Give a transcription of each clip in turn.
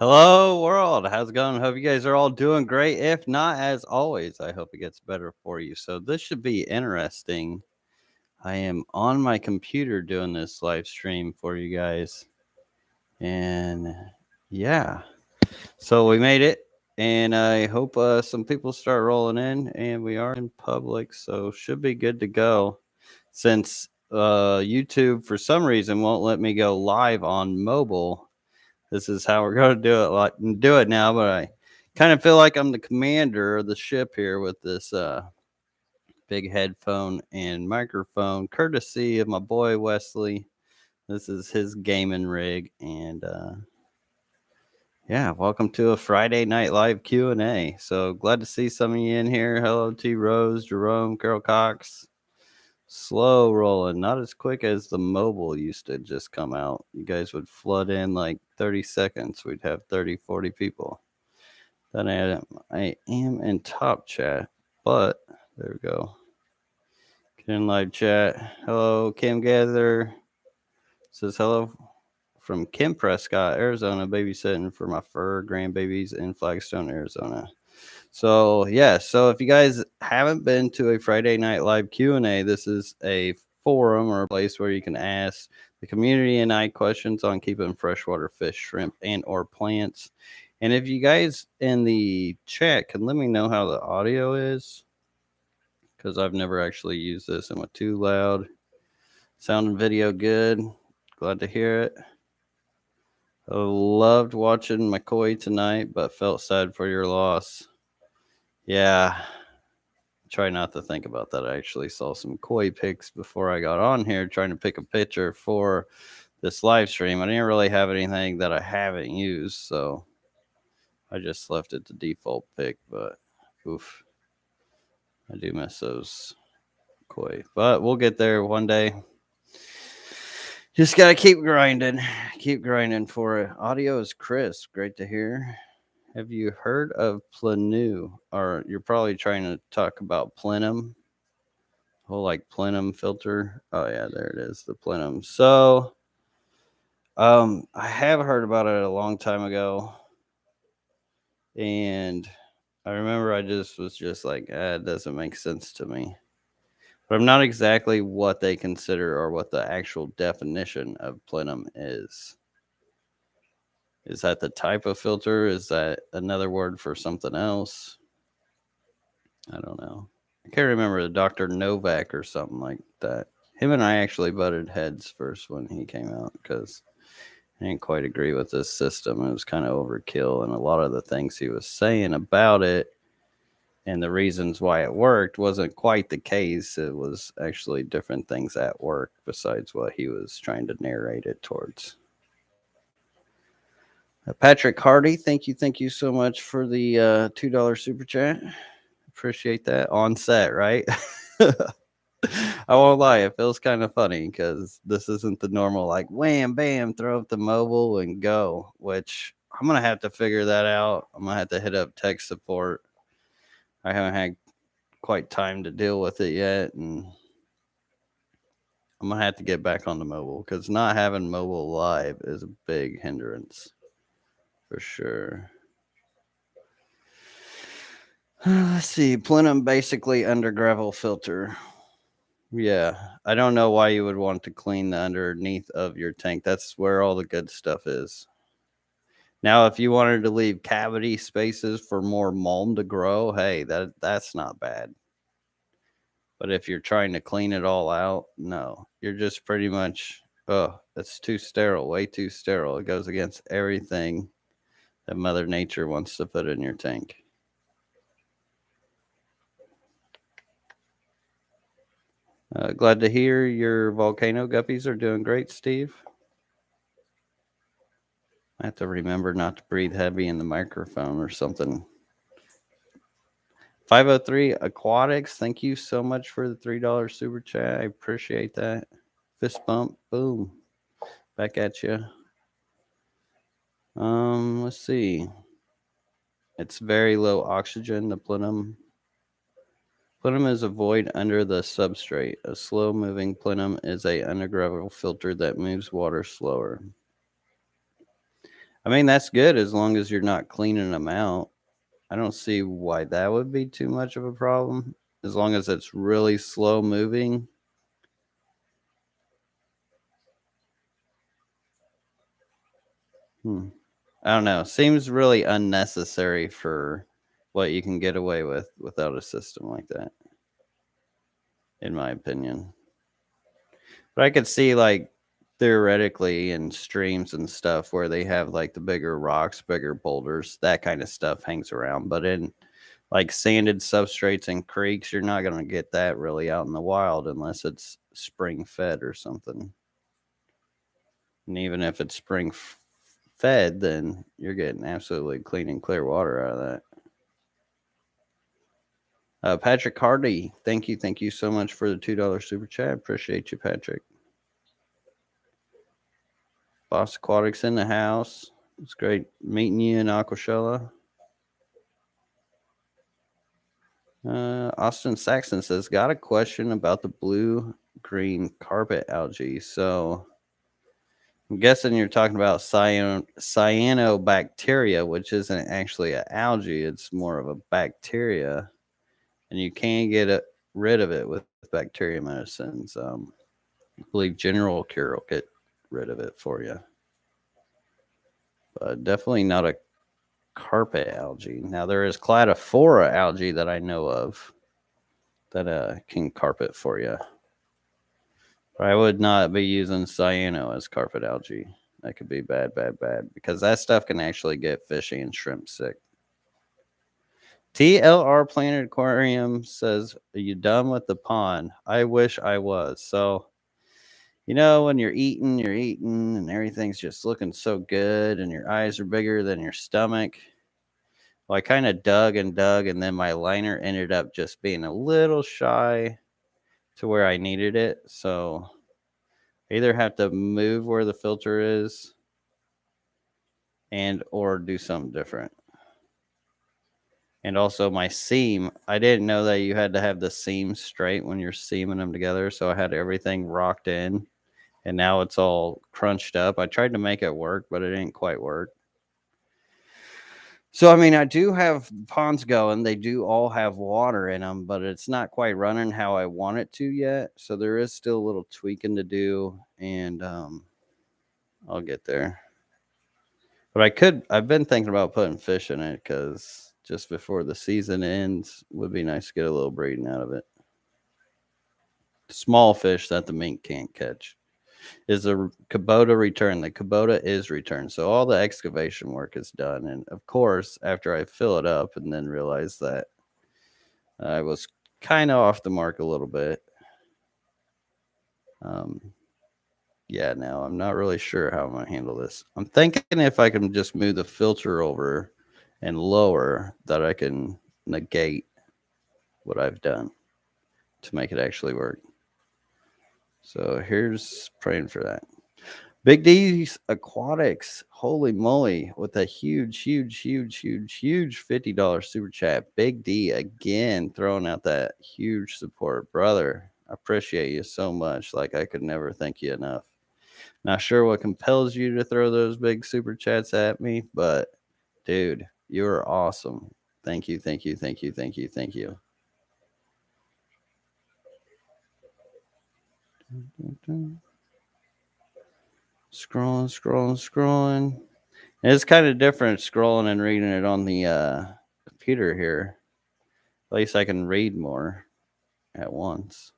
Hello, world. How's it going? Hope you guys are all doing great. If not, as always, I hope it gets better for you. So, this should be interesting. I am on my computer doing this live stream for you guys. And yeah, so we made it. And I hope some people start rolling in. And we are in public. So, should be good to go. Since YouTube, for some reason, won't let me go live on mobile. This is how we're going to do it now. But I kind of feel like I'm the commander of the ship here with this big headphone and microphone, courtesy of my boy Wesley. This is his gaming rig, and yeah, welcome to a Friday Night Live Q&A. So glad to see some of you in here. Hello, T. Rose, Jerome, Carol Cox. Slow rolling, not as quick as the mobile used to just come out. You guys would flood in like 30 seconds. We'd have 30, 40 people. Then I am in top chat, but there we go. Get in live chat. Hello, Kim Gather. Says hello from Kim Prescott, Arizona, babysitting for my fur grandbabies in Flagstone, Arizona. So yeah, so if you guys haven't been to a Friday Night Live Q&A, this is a forum or a place where you can ask the community and I questions on keeping freshwater fish, shrimp, and or plants. And if you guys in the chat can let me know how the audio is, because I've never actually used this. Am I too loud? Sound and video good? Glad to hear it. I loved watching McCoy tonight, but felt sad for your loss. Yeah, try not to think about that. I actually saw some koi pics before I got on here trying to pick a picture for this live stream. I didn't really have anything that I haven't used, so I just left it to default pick, but oof. I do miss those koi. But we'll get there one day. Just gotta keep grinding. Keep grinding for it. Audio is crisp. Great to hear. Have you heard of plenum? Or you're probably trying to talk about plenum. Whole like plenum filter. Oh yeah, there it is, the plenum. So I have heard about it a long time ago. And I remember I just was just like, it doesn't make sense to me. But I'm not exactly what they consider or what the actual definition of plenum is. Is that the type of filter? Is that another word for something else? I don't know. I can't remember the Dr. Novak or something like that. Him and I actually butted heads first when he came out because I didn't quite agree with this system. It was kind of overkill, and a lot of the things he was saying about it and the reasons why it worked wasn't quite the case. It was actually different things at work besides what he was trying to narrate it towards. Patrick Hardy, thank you so much for the $2 super chat. Appreciate that. On set, right? I won't lie, it feels kind of funny because this isn't the normal like wham bam, throw up the mobile and go, which I'm gonna have to figure that out. I'm gonna have to hit up tech support. I haven't had quite time to deal with it yet, and I'm gonna have to get back on the mobile because not having mobile live is a big hindrance for sure. Let's see, plenum basically under gravel filter. Yeah, I don't know why you would want to clean the underneath of your tank. That's where all the good stuff is. Now, if you wanted to leave cavity spaces for more mulm to grow, hey, that's not bad. But if you're trying to clean it all out, no, you're just pretty much, oh, it's too sterile, way too sterile. It goes against everything that Mother Nature wants to put in your tank. Glad to hear your volcano guppies are doing great, Steve. I have to remember not to breathe heavy in the microphone or something. 503 Aquatics, thank you so much for the $3 super chat. I appreciate that. Fist bump, boom. Back at you. Let's see. It's very low oxygen, the plenum. Plenum is a void under the substrate. A slow-moving plenum is a undergravel filter that moves water slower. I mean, that's good as long as you're not cleaning them out. I don't see why that would be too much of a problem, as long as it's really slow moving. Hmm. I don't know. Seems really unnecessary for what you can get away with without a system like that, in my opinion. But I could see like theoretically in streams and stuff where they have like the bigger rocks, bigger boulders, that kind of stuff hangs around. But in like sanded substrates and creeks, you're not going to get that really out in the wild unless it's spring fed or something. And even if it's fed, then you're getting absolutely clean and clear water out of that. Patrick Hardy, thank you so much for the $2 super chat. Appreciate you, Patrick. Boss Aquatics in the house. It's great meeting you in Aquashella. Austin Saxon says, got a question about the blue green carpet algae. So I'm guessing you're talking about cyanobacteria, which isn't actually an algae. It's more of a bacteria. And you can get rid of it with bacteria medicines. I believe General Cure will get rid of it for you. But definitely not a carpet algae. Now there is cladophora algae that I know of that can carpet for you. But I would not be using cyano as carpet algae. That could be bad, bad, bad because that stuff can actually get fishy and shrimp sick. TLR Planet Aquarium says, "Are you done with the pond? I wish I was." So, you know, when you're eating, and everything's just looking so good, and your eyes are bigger than your stomach. Well, I kind of dug, and then my liner ended up just being a little shy to where I needed it. So I either have to move where the filter is and or do something different. And also my seam, I didn't know that you had to have the seam straight when you're seaming them together. So I had everything rocked in and now it's all crunched up. I tried to make it work, but it didn't quite work. So, I mean, I do have ponds going. They do all have water in them, but it's not quite running how I want it to yet. So there is still a little tweaking to do, and I'll get there. But I've been thinking about putting fish in it because just before the season ends, would be nice to get a little breeding out of it. Small fish that the mink can't catch. Is a Kubota return. The Kubota is returned. So all the excavation work is done. And of course, after I fill it up and then realize that I was kind of off the mark a little bit. Yeah, no, I'm not really sure how I'm going to handle this. I'm thinking if I can just move the filter over and lower, that I can negate what I've done to make it actually work. So here's praying for that. Big D's Aquatics, holy moly, with a huge $50 super chat. Big D again throwing out that huge support. Brother, I appreciate you so much. Like, I could never thank you enough. Not sure what compels you to throw those big super chats at me, but dude, you're awesome. Thank you. Scrolling. And it's kind of different scrolling and reading it on the computer here. At least I can read more at once.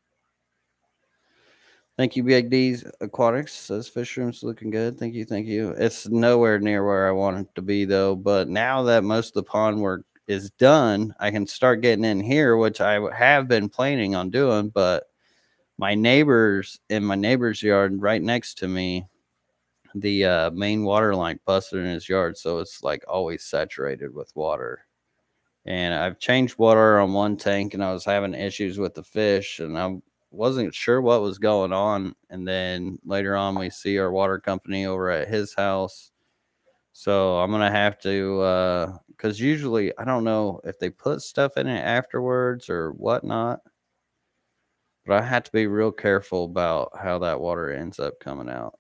Thank you, Big D's Aquatics. Says fish room's looking good. Thank you. It's nowhere near where I want it to be, though. But now that most of the pond work is done, I can start getting in here, which I have been planning on doing. But my neighbors in my neighbor's yard right next to me, the main water line busted in his yard. So it's like always saturated with water. And I've changed water on one tank and I was having issues with the fish and I wasn't sure what was going on. And then later on, we see our water company over at his house. So I'm going to have to, because usually I don't know if they put stuff in it afterwards or whatnot, but I have to be real careful about how that water ends up coming out.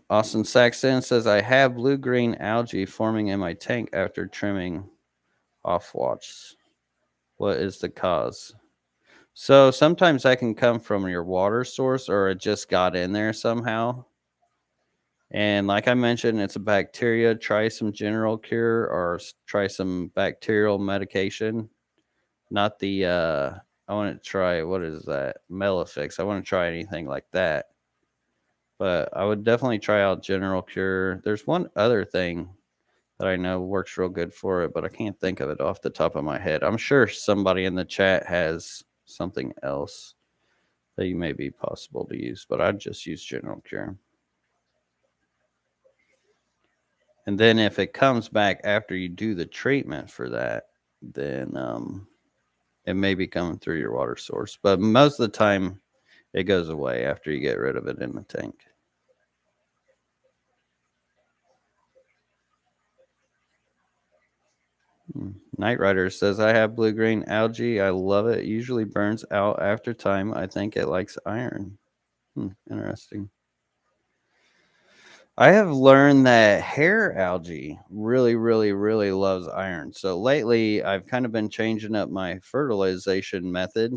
Austin Saxon says, I have blue-green algae forming in my tank after trimming off watch. What is the cause? So sometimes that can come from your water source or it just got in there somehow. And like I mentioned, it's a bacteria. Try some general cure or try some bacterial medication. Not the, I want to try, what is that? Melifix. I want to try anything like that. But I would definitely try out general cure. There's one other thing that I know works real good for it, but I can't think of it off the top of my head. I'm sure somebody in the chat has something else that you may be possible to use, but I'd just use general cure. And then if it comes back after you do the treatment for that, then it may be coming through your water source. But most of the time, it goes away after you get rid of it in the tank. Night Rider says, I have blue-green algae. I love it. It usually burns out after time. I think it likes iron. Interesting. I have learned that hair algae really, really, really loves iron. So lately, I've kind of been changing up my fertilization method,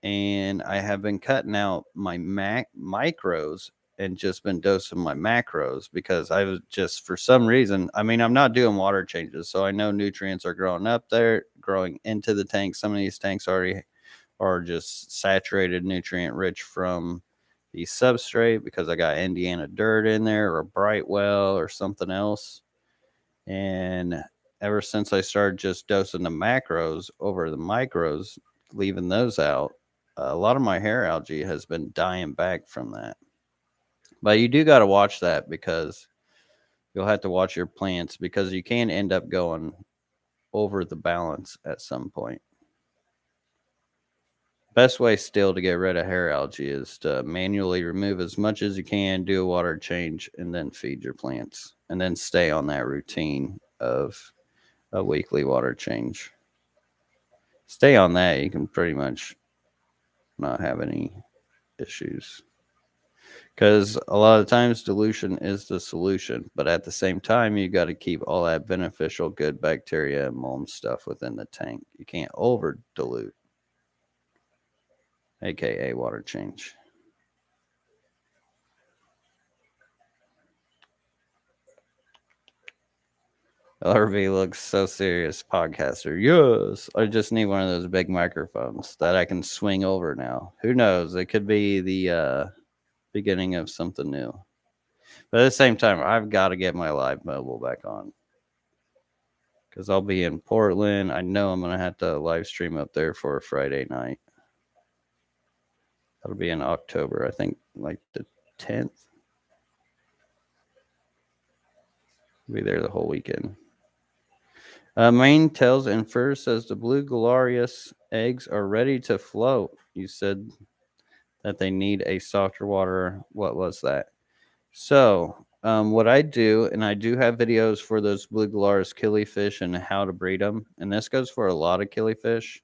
and I have been cutting out my micros and just been dosing my macros because I was just, for some reason, I mean, I'm not doing water changes, so I know nutrients are growing up there, growing into the tank. Some of these tanks already are just saturated, nutrient rich from the substrate because I got Indiana dirt in there or Brightwell or something else. And ever since I started just dosing the macros over the micros, leaving those out, a lot of my hair algae has been dying back from that. But you do got to watch that because you'll have to watch your plants because you can end up going over the balance at some point. Best way still to get rid of hair algae is to manually remove as much as you can, do a water change, and then feed your plants. And then stay on that routine of a weekly water change. Stay on that, you can pretty much not have any issues. Because a lot of times dilution is the solution. But at the same time, you got to keep all that beneficial good bacteria and mold stuff within the tank. You can't over dilute, aka water change. RV looks so serious, podcaster. Yes, I just need one of those big microphones that I can swing over now. Who knows? It could be the beginning of something new. But at the same time, I've got to get my live mobile back on because I'll be in Portland. I know I'm going to have to live stream up there for a Friday night. That'll be in October, I think, like the 10th. I'll be there the whole weekend. Main Tails and Fur says the blue glorious eggs are ready to float. You said that they need a softer water. What was that? So, what I do, and I do have videos for those blue glorious killi fish and how to breed them. And this goes for a lot of killi fish.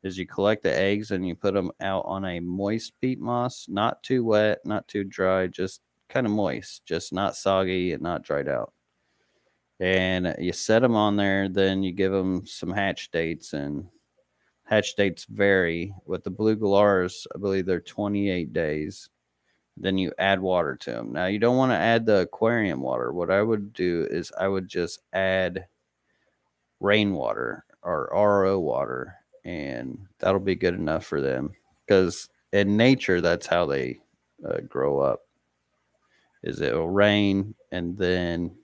Is you collect the eggs and you put them out on a moist peat moss, not too wet, not too dry, just kind of moist, just not soggy and not dried out. And you set them on there, then you give them some hatch dates, and hatch dates vary. With the blue galars, I believe they're 28 days. Then you add water to them. Now, you don't want to add the aquarium water. What I would do is I would just add rainwater or RO water, and that'll be good enough for them. Because in nature, that's how they grow up. Is it'll rain, and then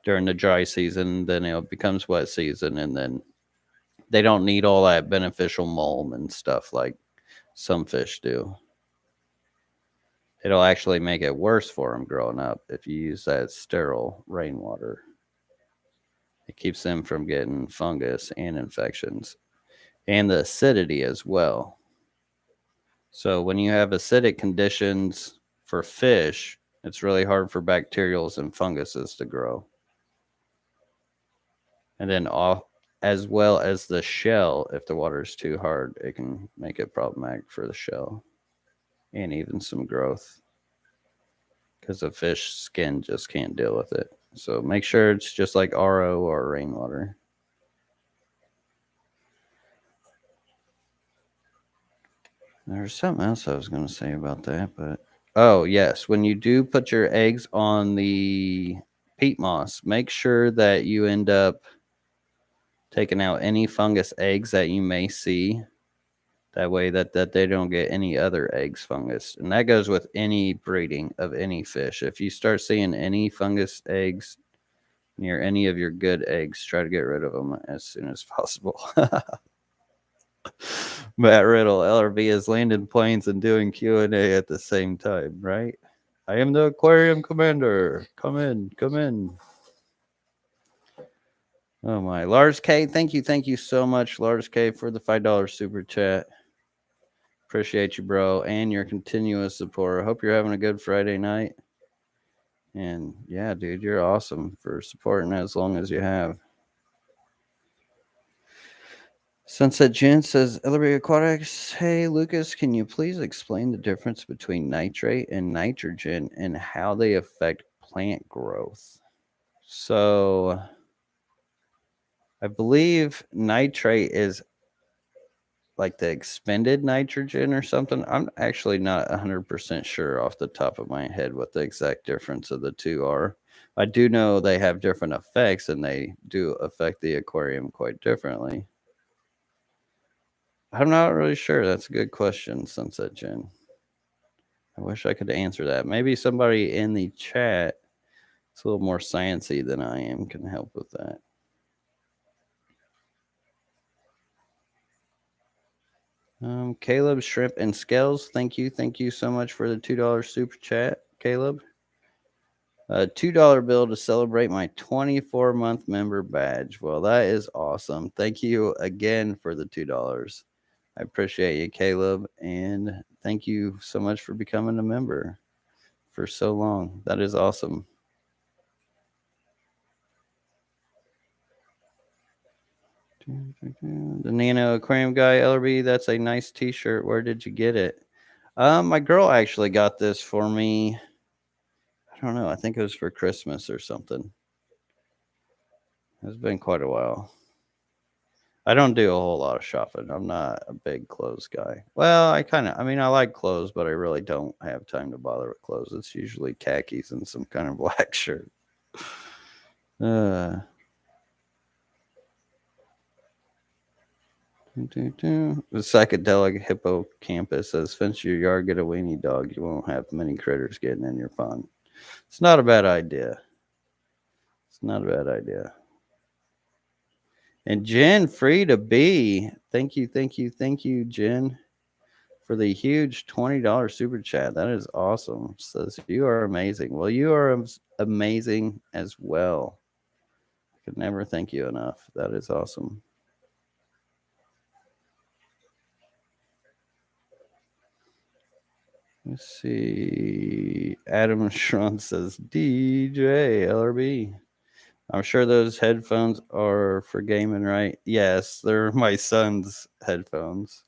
during the dry season, then it becomes wet season, and then they don't need all that beneficial mold and stuff like some fish do. It'll actually make it worse for them growing up if you use that sterile rainwater. It keeps them from getting fungus and infections, and the acidity as well. So when you have acidic conditions for fish, it's really hard for bacterials and funguses to grow. And then off, as well as the shell, if the water is too hard, it can make it problematic for the shell and even some growth. because the fish skin just can't deal with it. So make sure it's just like RO or rainwater. There's something else I was going to say about that, but oh yes, when you do put your eggs on the peat moss, make sure that you end up taking out any fungus eggs that you may see. That way that they don't get any other eggs fungus. And that goes with any breeding of any fish. If you start seeing any fungus eggs near any of your good eggs, try to get rid of them as soon as possible. Matt Riddle, LRB is landing planes and doing Q&A at the same time, right? I am the aquarium commander. Come in, come in. Oh my, Lars K, thank you so much, Lars K, for the $5 super chat. Appreciate you, bro, and your continuous support. I hope you're having a good Friday night. And yeah, dude, you're awesome for supporting as long as you have. Sunset Jen says, Ellery Aquatics, hey, Lucas, can you please explain the difference between nitrate and nitrogen and how they affect plant growth? So I believe nitrate is like the expended nitrogen or something. I'm actually not 100% sure off the top of my head what the exact difference of the two are. I do know they have different effects and they do affect the aquarium quite differently. I'm not really sure. That's a good question, Sunset Jen. I wish I could answer that. Maybe somebody in the chat, it's a little more sciencey than I am, can help with that. Caleb Shrimp and Scales, thank you so much for the $2 super chat, Caleb. A $2 bill to celebrate my 24-month member badge. Well, that is awesome. Thank you again for the $2. I appreciate you, Caleb, and thank you so much for becoming a member for so long. That is awesome. The Nano Aquarium guy, LRB, that's a nice t-shirt. Where did you get it? My girl actually got this for me. I don't know. I think it was for Christmas or something. It's been quite a while. I don't do a whole lot of shopping. I'm not a big clothes guy. Well, I like clothes, but I really don't have time to bother with clothes. It's usually khakis and some kind of black shirt. The psychedelic hippocampus says, fence your yard, get a weenie dog. You won't have many critters getting in your pond. It's not a bad idea. It's not a bad idea. And Jen, free to be. Thank you, Jen, for the huge $20 super chat. That is awesome. Says you are amazing. Well, you are amazing as well. I could never thank you enough. That is awesome. Let's see. Adam Schron says DJ LRB. I'm sure those headphones are for gaming, right? Yes, they're my son's headphones.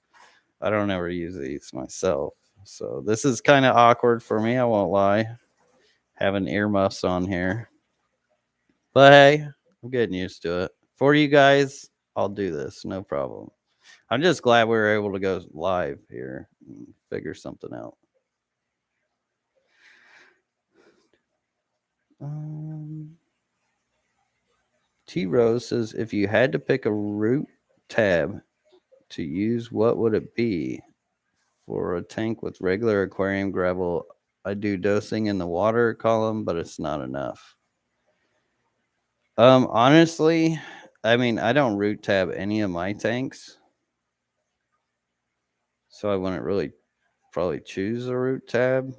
I don't ever use these myself. So this is kind of awkward for me, I won't lie. Having earmuffs on here. But hey, I'm getting used to it. For you guys, I'll do this, no problem. I'm just glad we were able to go live here and figure something out. T Rose says, if you had to pick a root tab to use, what would it be? For a tank with regular aquarium gravel, I do dosing in the water column, but it's not enough. Honestly, I mean, I don't root tab any of my tanks, so I wouldn't really probably choose a root tab.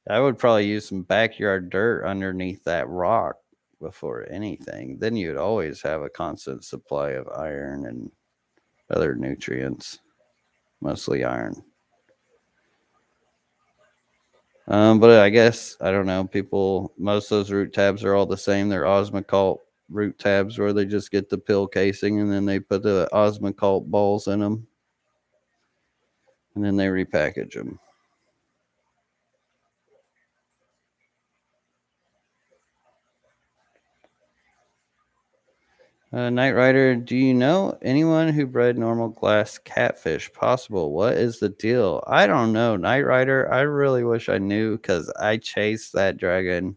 I would probably use some backyard dirt underneath that rock before anything. Then you'd always have a constant supply of iron and other nutrients, mostly iron. But I guess, I don't know, most of those root tabs are all the same. They're Osmocult root tabs where they just get the pill casing and then they put the Osmocult balls in them and then they repackage them. Knight Rider, do you know anyone who bred normal glass catfish? Possible. What is the deal? I don't know, Knight Rider. I really wish I knew because I chased that dragon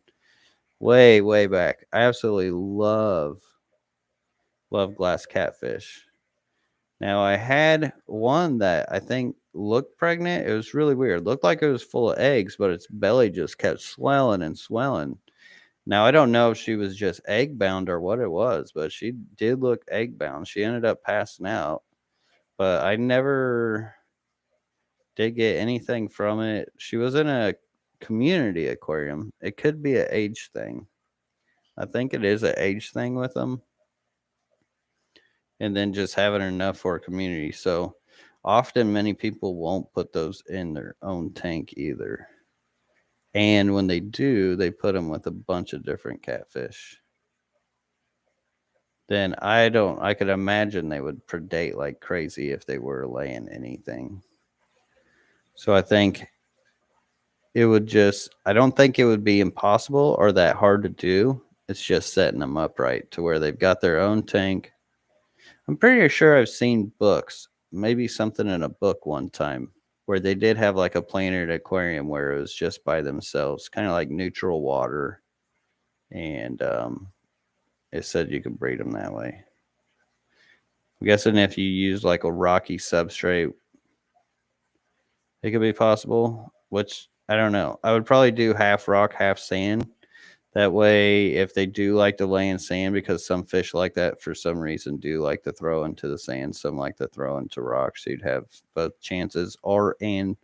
way, way back. I absolutely love glass catfish. Now I had one that I think looked pregnant. It was really weird. Looked like it was full of eggs, but its belly just kept swelling and swelling. Now I don't know if she was just egg bound or what it was, but she did look egg bound. She ended up passing out, but I never did get anything from it. She was in a community aquarium. It could be an age thing. I think it is an age thing with them, and then just having enough for a community. So often many people won't put those in their own tank either. And when they do, they put them with a bunch of different catfish. Then I could imagine they would predate like crazy if they were laying anything. So I think I don't think it would be impossible or that hard to do. It's just setting them up right to where they've got their own tank. I'm pretty sure I've seen books, maybe something in a book one time where they did have like a planet aquarium where it was just by themselves, kind of like neutral water. And it said you could breed them that way. I'm guessing if you use like a rocky substrate, it could be possible, which I don't know. I would probably do half rock, half sand. That way, if they do like to lay in sand, because some fish like that for some reason do like to throw into the sand, some like to throw into rocks. So you'd have both chances. Or in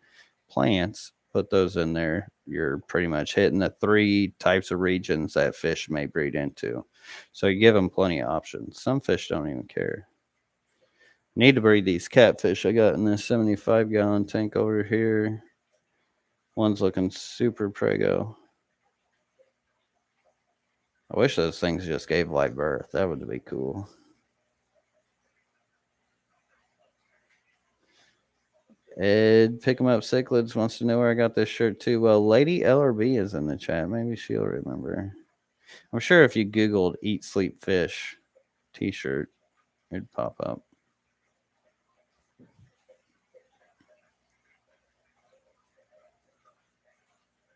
plants, put those in there. You're pretty much hitting the three types of regions that fish may breed into. So you give them plenty of options. Some fish don't even care. Need to breed these catfish I got in this 75-gallon tank over here. One's looking super prego. I wish those things just gave live birth. That would be cool. Ed, pick 'em up cichlids wants to know where I got this shirt too. Well, Lady LRB is in the chat. Maybe she'll remember. I'm sure if you Googled Eat Sleep Fish t-shirt, it'd pop up.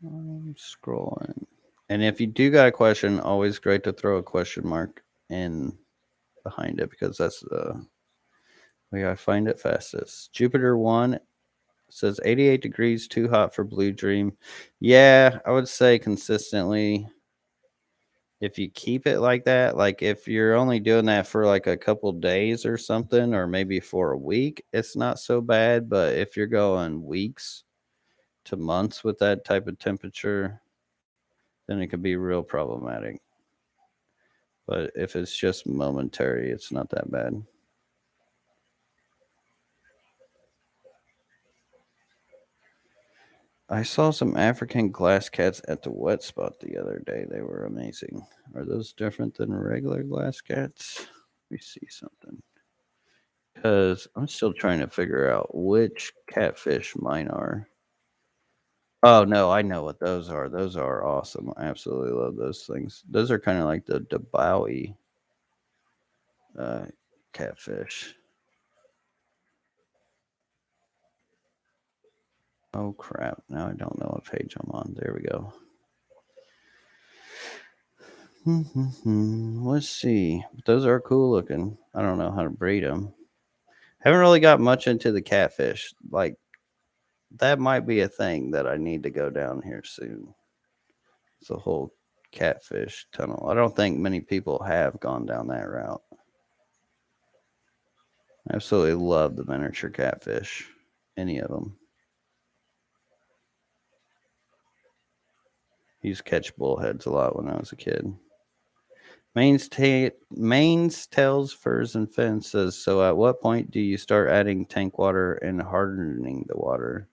I'm scrolling. And if you do got a question, always great to throw a question mark in behind it because that's the way I find it fastest. Jupiter 1 says 88 degrees, too hot for Blue Dream. Yeah, I would say consistently, if you keep it like that, like if you're only doing that for like a couple days or something, or maybe for a week, it's not so bad. But if you're going weeks to months with that type of temperature, then it could be real problematic. But if it's just momentary, it's not that bad. I saw some African glass cats at the wet spot the other day. They were amazing. Are those different than regular glass cats? Let me see something. Because I'm still trying to figure out which catfish mine are. Oh, no, I know what those are. Those are awesome. I absolutely love those things. Those are kind of like the Bowie uh, catfish. Oh, crap. Now I don't know what page I'm on. There we go. Let's see. Those are cool looking. I don't know how to breed them. Haven't really got much into the catfish. Like, that might be a thing that I need to go down here soon. It's a whole catfish tunnel. I don't think many people have gone down that route. I absolutely love the miniature catfish. Any of them. I used to catch bullheads a lot when I was a kid. Mains, tails, furs, and fins says, so at what point do you start adding tank water and hardening the water?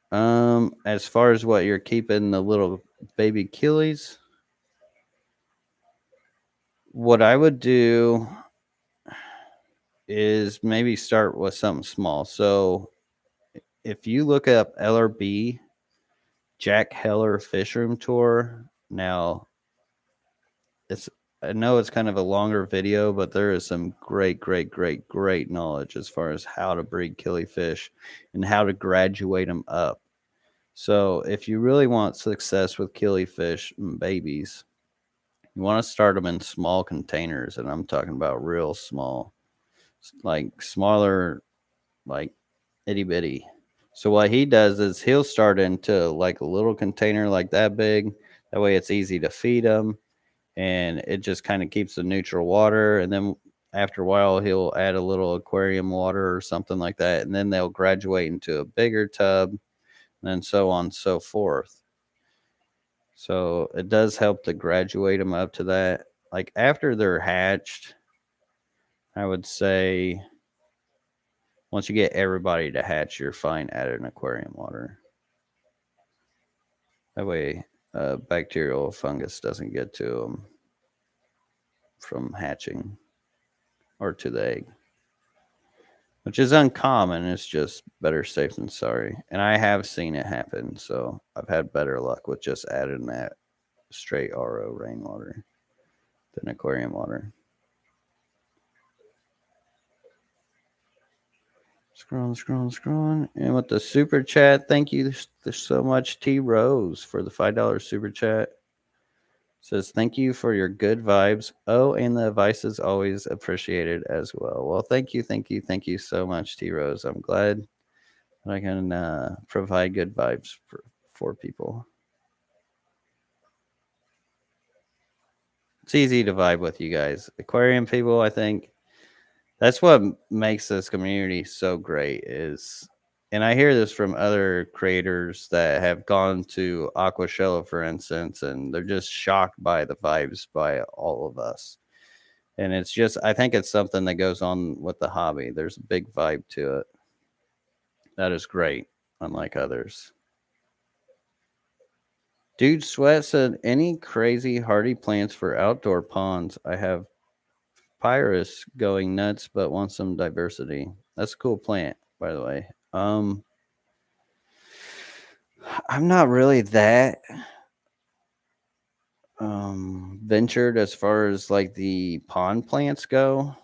As far as what you're keeping the little baby Killies, what I would do is maybe start with something small. So if you look up LRB Jack Heller Fish Room Tour, now I know it's kind of a longer video, but there is some great knowledge as far as how to breed killifish and how to graduate them up. So if you really want success with killifish babies, you want to start them in small containers, and I'm talking about real small, like smaller, like itty bitty. So what he does is he'll start into like a little container like that big. That way it's easy to feed them, and it just kind of keeps the neutral water. And then after a while, he'll add a little aquarium water or something like that, and then they'll graduate into a bigger tub, and then so on and so forth. So it does help to graduate them up to that. Like after they're hatched, I would say once you get everybody to hatch, you're fine adding aquarium water. That way, bacterial fungus doesn't get to them from hatching or to the egg, which is uncommon. It's just better safe than sorry. And I have seen it happen, so I've had better luck with just adding that straight RO rainwater than aquarium water. Scrolling. And with the super chat, thank you so much, T Rose, for the $5 super chat. Says, thank you for your good vibes. Oh, and the advice is always appreciated as well. Well, thank you so much, T Rose. I'm glad that I can provide good vibes for people. It's easy to vibe with you guys. Aquarium people, I think that's what makes this community so great is, and I hear this from other creators that have gone to Aquashella, for instance, and they're just shocked by the vibes by all of us. And it's just, I think it's something that goes on with the hobby. There's a big vibe to it. That is great, unlike others. Dude Sweat said, any crazy hardy plants for outdoor ponds? I have Pyrus going nuts, but want some diversity. That's a cool plant, by the way. I'm not really that ventured as far as like the pond plants go.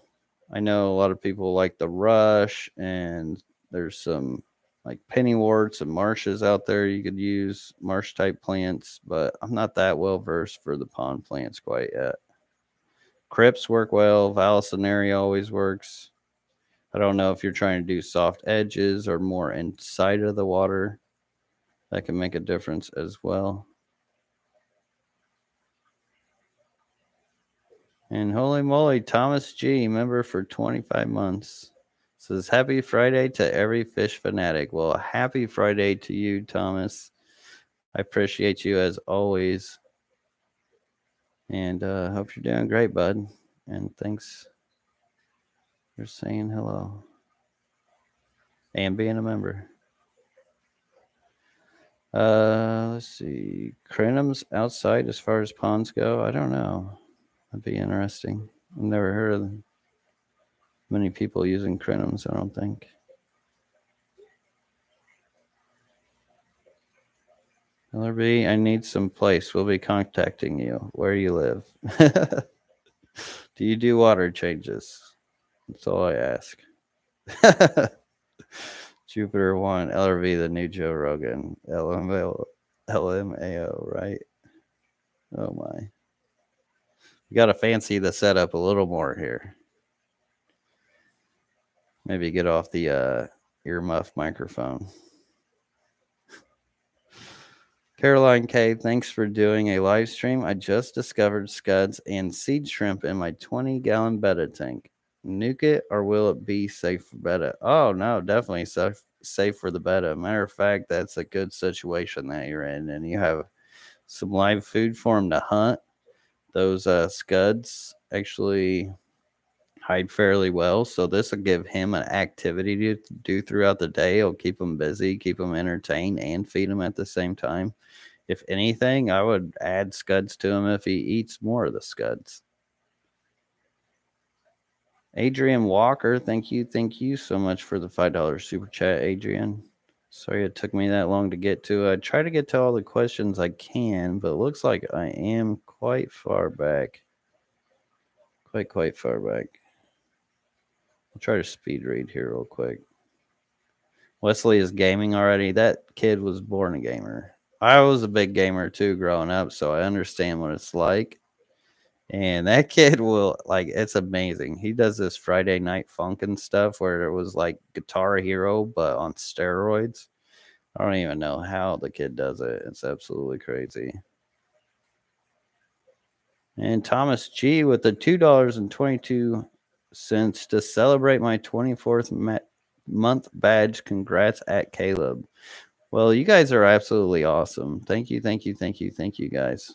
I know a lot of people like the rush, and there's some like pennyworts and marshes out there you could use, marsh type plants, but I'm not that well versed for the pond plants quite yet. Crypts work well, Vallisneria always works. I don't know if you're trying to do soft edges or more inside of the water. That can make a difference as well. And holy moly, Thomas G, member for 25 months, says, happy Friday to every fish fanatic. Well, happy Friday to you, Thomas. I appreciate you as always. And hope you're doing great, bud. And thanks for saying hello and being a member. Let's see. Crenums outside as far as ponds go? I don't know. That'd be interesting. I've never heard of many people using crenums, I don't think. LRB, I need some place. We'll be contacting you. Where you live? Do you do water changes? That's all I ask. Jupiter 1, LRV, the new Joe Rogan. LMAO, right? Oh my. You got to fancy the setup a little more here. Maybe get off the earmuff microphone. Caroline K, thanks for doing a live stream. I just discovered scuds and seed shrimp in my 20-gallon betta tank. Nuke it, or will it be safe for betta? Oh, no, definitely safe for the betta. Matter of fact, that's a good situation that you're in, and you have some live food for them to hunt. Those scuds actually hide fairly well, so this will give him an activity to do throughout the day. It'll keep him busy, keep him entertained, and feed him at the same time. If anything, I would add scuds to him if he eats more of the scuds. Adrian Walker, thank you so much for the $5 super chat, Adrian. Sorry it took me that long to get to. I try to get to all the questions I can, but it looks like I am quite far back. quite far back. I'll try to speed read here real quick. Wesley is gaming already. That kid was born a gamer. I was a big gamer too growing up, so I understand what it's like. And that kid will like it's amazing. He does this Friday night funk and stuff where it was like Guitar Hero but on steroids. I don't even know how the kid does it. It's absolutely crazy. And Thomas G with the $2.22 to celebrate my 24th month badge. Congrats at Caleb. Well, you guys are absolutely awesome. Thank you, thank you, thank you, thank you guys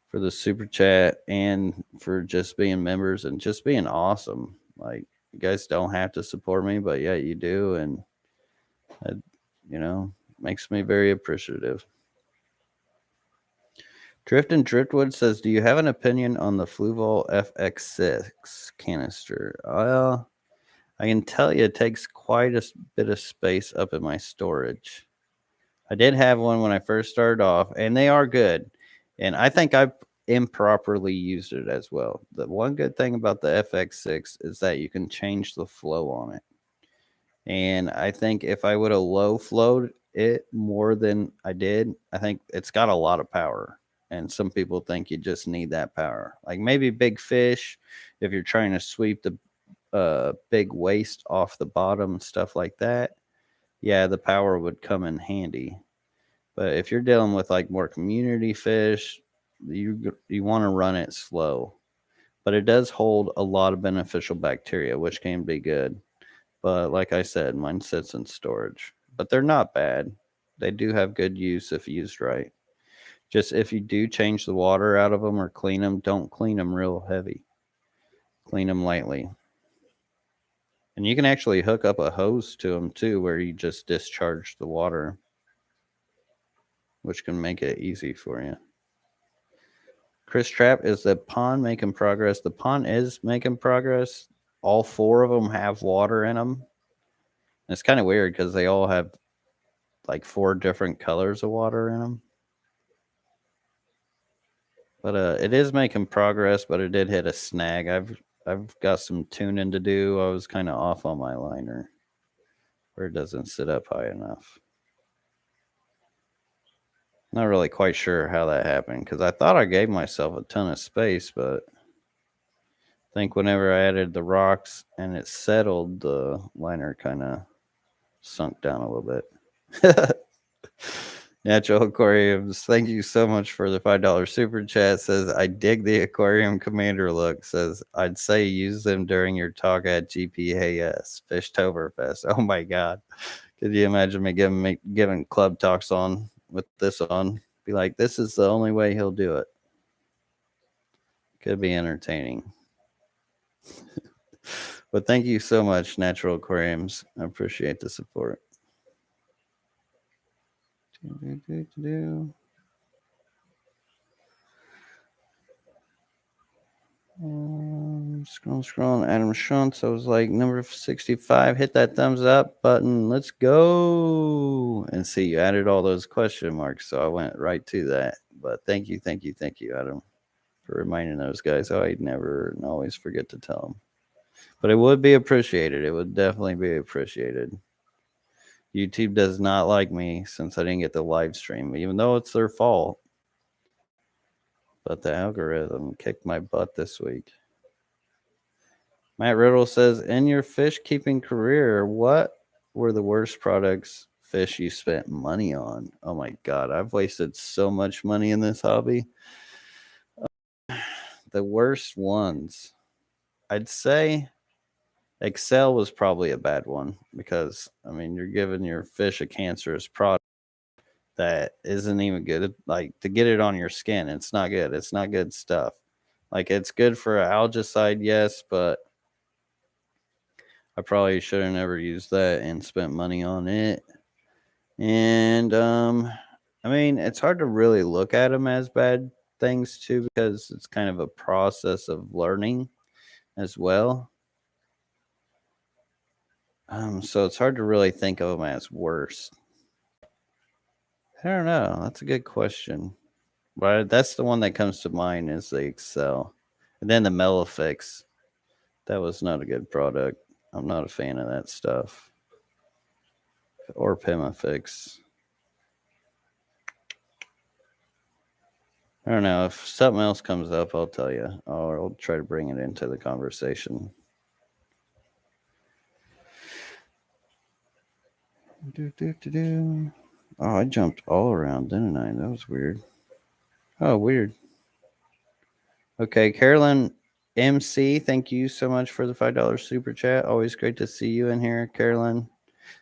for the super chat and for just being members and just being awesome. Like, you guys don't have to support me, but yeah, you do. And, it, makes me very appreciative. Drift and Driftwood says, do you have an opinion on the Fluval FX6 canister? Well, I can tell you it takes quite a bit of space up in my storage. I did have one when I first started off, and they are good. And I think I've improperly used it as well. The one good thing about the FX6 is that you can change the flow on it. And I think if I would have low flowed it more than I did, I think it's got a lot of power. And some people think you just need that power. Like maybe big fish, if you're trying to sweep the big waste off the bottom, stuff like that. Yeah, the power would come in handy. But if you're dealing with like more community fish, you want to run it slow. But it does hold a lot of beneficial bacteria, which can be good. But like I said, mine sits in storage. But they're not bad. They do have good use if used right. Just if you do change the water out of them or clean them, don't clean them real heavy. Clean them lightly. And you can actually hook up a hose to them too, where you just discharge the water, which can make it easy for you. Chris Trapp, is the pond making progress? The pond is making progress. All 4 of them have water in them. And it's kind of weird because they all have like 4 different colors of water in them. But it is making progress, but it did hit a snag. I've got some tuning to do. I was kind of off on my liner where it doesn't sit up high enough. Not really quite sure how that happened because I thought I gave myself a ton of space, but I think whenever I added the rocks and it settled, the liner kind of sunk down a little bit. Natural Aquariums, thank you so much for the $5 super chat. Says, I dig the aquarium commander look. Says, I'd say use them during your talk at GPAS, Fishtoberfest. Oh my God. Could you imagine me giving club talks on with this on? Be like, this is the only way he'll do it. Could be entertaining. But thank you so much, Natural Aquariums. I appreciate the support. Scrolling. Adam Shuntz. I was like, number 65. Hit that thumbs up button. Let's go. And see, you added all those question marks, so I went right to that. But thank you, Adam, for reminding those guys. Oh, I'd never and always forget to tell them. But it would be appreciated. It would definitely be appreciated. YouTube does not like me since I didn't get the live stream, even though it's their fault. But the algorithm kicked my butt this week. Matt Riddle says, in your fish keeping career, what were the worst fish you spent money on? Oh my God, I've wasted so much money in this hobby. The worst ones, I'd say Excel was probably a bad one because, I mean, you're giving your fish a cancerous product that isn't even good. Like, to get it on your skin, it's not good. It's not good stuff. Like, it's good for algicide, yes, but I probably should have never used that and spent money on it. And I mean, it's hard to really look at them as bad things too because it's kind of a process of learning as well. So it's hard to really think of them as worse. I don't know. That's a good question. But that's the one that comes to mind is the Excel. And then the Melafix. That was not a good product. I'm not a fan of that stuff. Or Pimafix. I don't know. If something else comes up, I'll tell you. Or I'll try to bring it into the conversation. Oh, I jumped all around, didn't I? That was weird. Oh, weird. Okay, Carolyn MC, thank you so much for the $5 super chat. Always great to see you in here, Carolyn.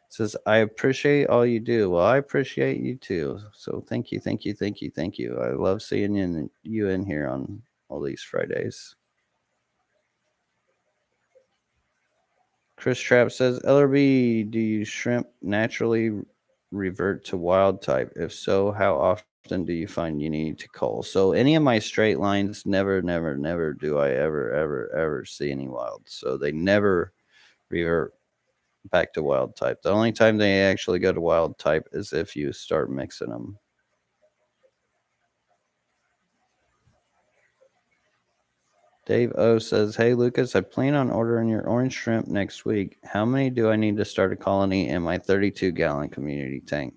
Says, I appreciate all you do. Well, I appreciate you too. So thank you, thank you, thank you, thank you. I love seeing you in here on all these Fridays. Chris Trapp says, LRB, do you shrimp naturally revert to wild type? If so, how often do you find you need to cull? So any of my straight lines, never do I ever see any wild. So they never revert back to wild type. The only time they actually go to wild type is if you start mixing them. Dave O says, hey, Lucas, I plan on ordering your orange shrimp next week. How many do I need to start a colony in my 32-gallon community tank?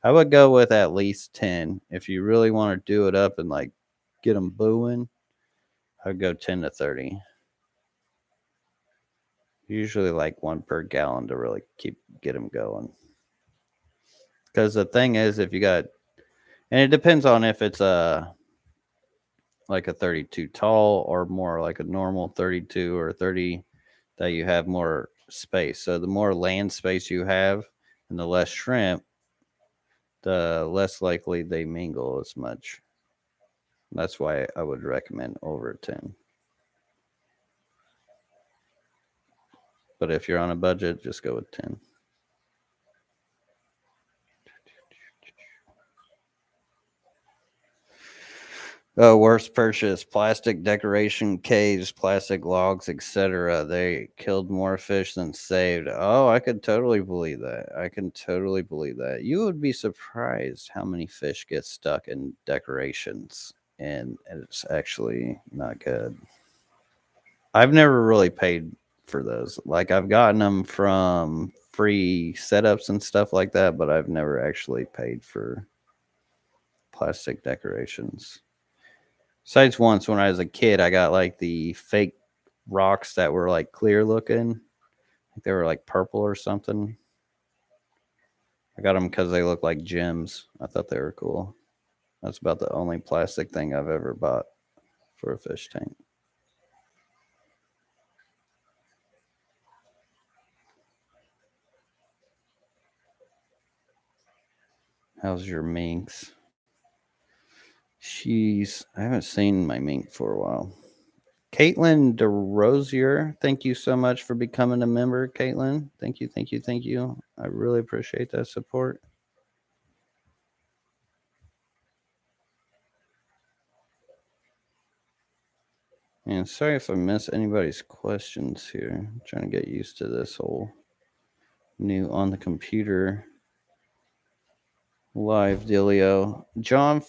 I would go with at least 10. If you really want to do it up and like get them booing, I'd go 10 to 30. Usually like one per gallon to really get them going. Because the thing is, if you got, and it depends on if it's like a 32 tall or more like a normal 32 or 30 that you have more space. So the more land space you have and the less shrimp, the less likely they mingle as much. That's why I would recommend over 10. But if you're on a budget, just go with 10. Oh, worst purchase: plastic decoration caves, plastic logs, etc. They killed more fish than saved. Oh, I could totally believe that. I can totally believe that. You would be surprised how many fish get stuck in decorations, and it's actually not good. I've never really paid for those. Like, I've gotten them from free setups and stuff like that, but I've never actually paid for plastic decorations. Besides once when I was a kid, I got like the fake rocks that were like clear looking. They were like purple or something. I got them because they look like gems. I thought they were cool. That's about the only plastic thing I've ever bought for a fish tank. How's your minks? I haven't seen my mink for a while. Caitlin DeRosier, thank you so much for becoming a member, Caitlin. Thank you, thank you, thank you. I really appreciate that support. And sorry if I miss anybody's questions here. I'm trying to get used to this whole new on the computer live dealio. John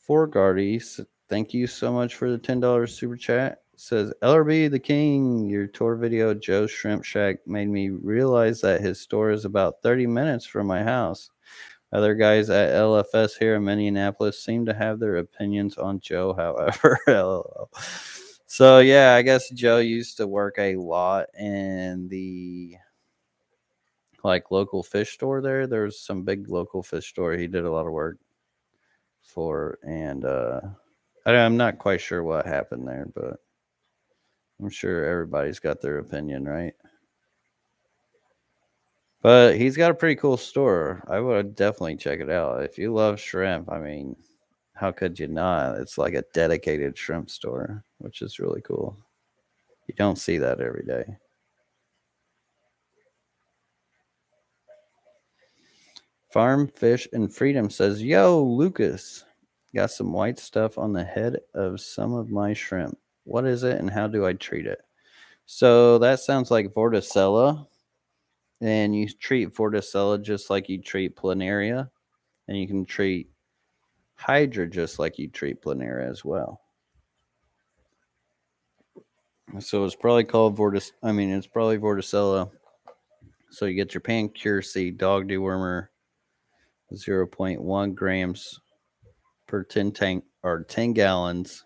Forgarty, thank you so much for the $10 super chat. Says, LRB the King, your tour video, Joe's Shrimp Shack, made me realize that his store is about 30 minutes from my house. Other guys at LFS here in Indianapolis seem to have their opinions on Joe, however. So, yeah, I guess Joe used to work a lot in the like local fish store there. There's some big local fish store he did a lot of work for, and I'm not quite sure what happened there, but I'm sure everybody's got their opinion, right? But he's got a pretty cool store. I would definitely check it out. If you love shrimp, I mean, how could you not? It's like a dedicated shrimp store, which is really cool. You don't see that every day. Farm Fish and Freedom says, Yo, Lucas, got some white stuff on the head of some of my shrimp. What is it and how do I treat it? So that sounds like Vorticella. And you treat Vorticella just like you treat planaria. And you can treat Hydra just like you treat planaria as well. So it's probably called it's probably Vorticella. So you get your pan-cure dog dewormer, 0.1 grams per 10 gallons,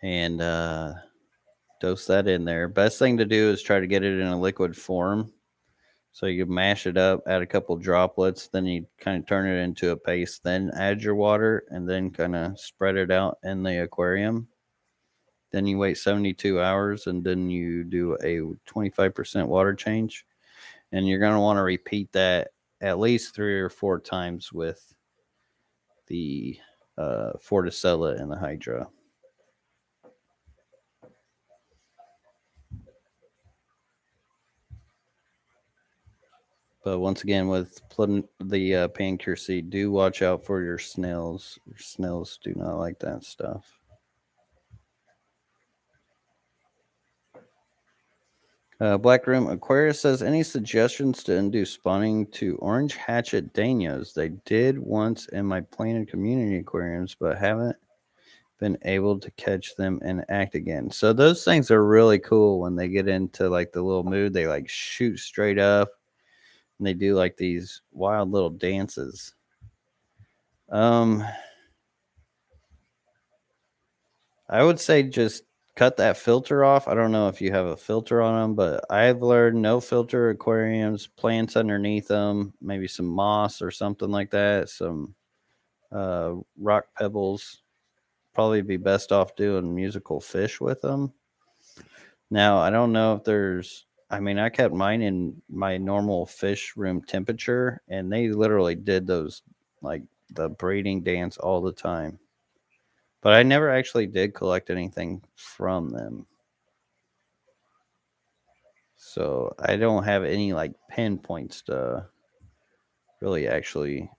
and dose that in there. Best thing to do is try to get it in a liquid form. So you mash it up, add a couple droplets, then you kind of turn it into a paste, then add your water, and then kind of spread it out in the aquarium. Then you wait 72 hours, and then you do a 25% water change. And you're going to want to repeat that at least 3 or 4 times with the Forticella and the Hydra. But once again, with the pan-cure seed, do watch out for your snails. Your snails do not like that stuff. Black Room Aquarius says, any suggestions to induce spawning to orange hatchet danias? They did once in my planted community aquariums, but haven't been able to catch them and act again. So those things are really cool when they get into like the little mood. They like shoot straight up and they do like these wild little dances. I would say just cut that filter off. I don't know if you have a filter on them, but I've learned no filter aquariums, plants underneath them, maybe some moss or something like that, some rock pebbles. Probably be best off doing musical fish with them. Now, I don't know if I kept mine in my normal fish room temperature, and they literally did those like the breeding dance all the time. But I never actually did collect anything from them. So I don't have any like pinpoints to really actually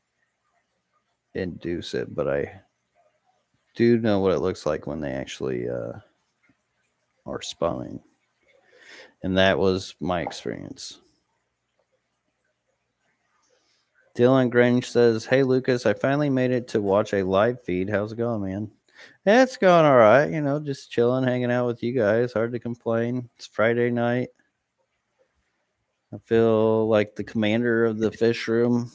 induce it, but I do know what it looks like when they actually are spawning. And that was my experience. Dylan Grange says, "Hey Lucas, I finally made it to watch a live feed. How's it going, man?" Yeah, it's going all right. Just chilling, hanging out with you guys. Hard to complain. It's Friday night. I feel like the commander of the fish room.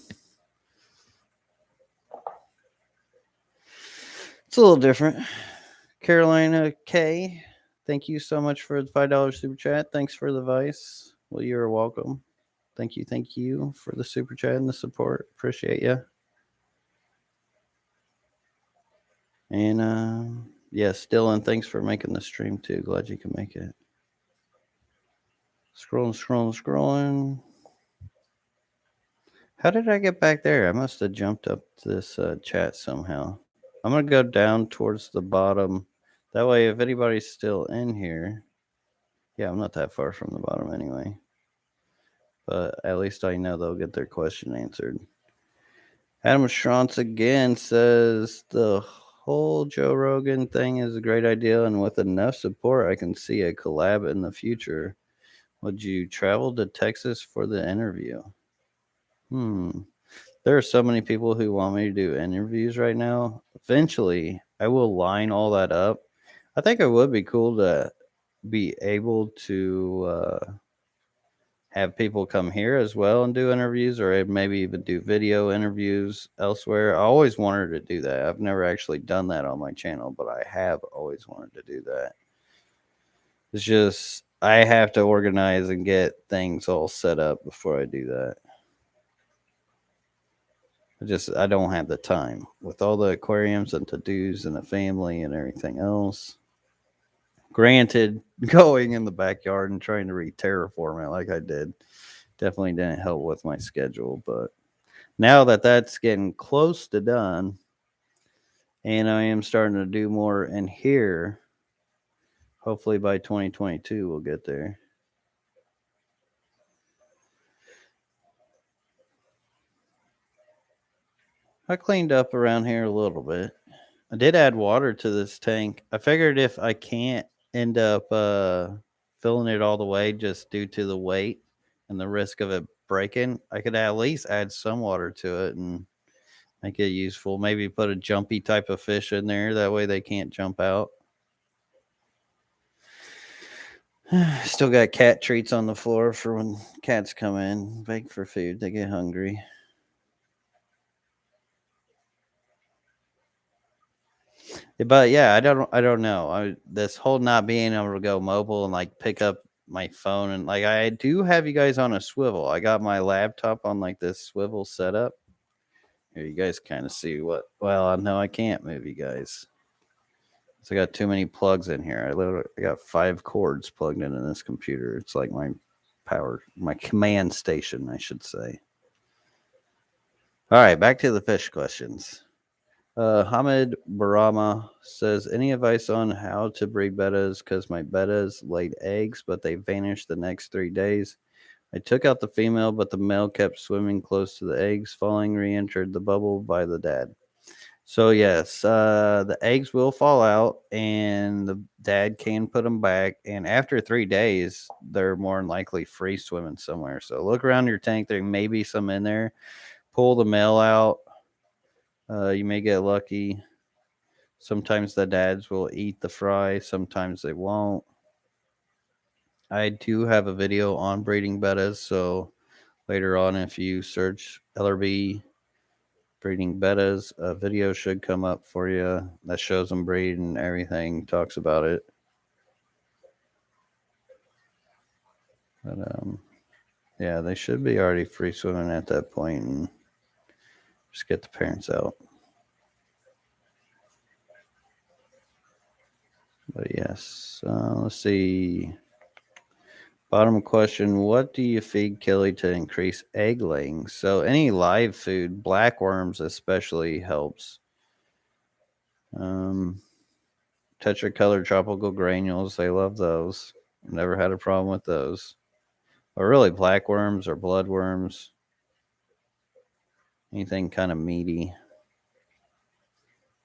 It's a little different. Carolina K, thank you so much for the $5 super chat. Thanks for the advice. Well, you're welcome. Thank you for the super chat and the support. Appreciate you. And yes, Dylan, thanks for making the stream too. Glad you can make it. Scrolling. How did I get back there? I must have jumped up this chat somehow. I'm going to go down towards the bottom. That way, if anybody's still in here, yeah, I'm not that far from the bottom anyway. But at least I know they'll get their question answered. Adam Schrantz again says the whole Joe Rogan thing is a great idea, and with enough support, I can see a collab in the future. Would you travel to Texas for the interview? There are so many people who want me to do interviews right now. Eventually, I will line all that up. I think it would be cool to be able to have people come here as well and do interviews, or maybe even do video interviews elsewhere. I always wanted to do that. I've never actually done that on my channel, but I have always wanted to do that. It's just I have to organize and get things all set up before I do that. I don't have the time with all the aquariums and to-dos and the family and everything else. Granted, going in the backyard and trying to re-terraform it like I did definitely didn't help with my schedule. But now that that's getting close to done, and I am starting to do more in here, hopefully by 2022 we'll get there. I cleaned up around here a little bit. I did add water to this tank. I figured if I can't end up filling it all the way just due to the weight and the risk of it breaking, I could at least add some water to it and make it useful. Maybe put a jumpy type of fish in there. That way they can't jump out. Still got cat treats on the floor for when cats come in, beg for food. They get hungry. But yeah, I don't know. This whole not being able to go mobile and like pick up my phone and like I do have you guys on a swivel. I got my laptop on like this swivel setup. Here, you guys kind of see what. Well, no, I can't move you guys. So I got too many plugs in here. I got 5 cords plugged into this computer. It's like my command station, I should say. All right, back to the fish questions. Hamid Barama says, any advice on how to breed bettas? Because my bettas laid eggs, but they vanished the next 3 days. I took out the female, but the male kept swimming close to the eggs, falling, re-entered the bubble by the dad. So yes, the eggs will fall out, and the dad can put them back. And after 3 days, they're more than likely free swimming somewhere. So look around your tank; there may be some in there. Pull the male out. You may get lucky. Sometimes the dads will eat the fry. Sometimes they won't. I do have a video on breeding bettas, so later on, if you search LRB breeding bettas, a video should come up for you that shows them breed and everything, talks about it. But yeah, they should be already free swimming at that point, and just get the parents out. But yes, let's see. Bottom question: what do you feed Killi to increase egg laying? So any live food, black worms especially helps. Tetracolored tropical granules, they love those. Never had a problem with those. But really, black worms or blood worms, anything kind of meaty.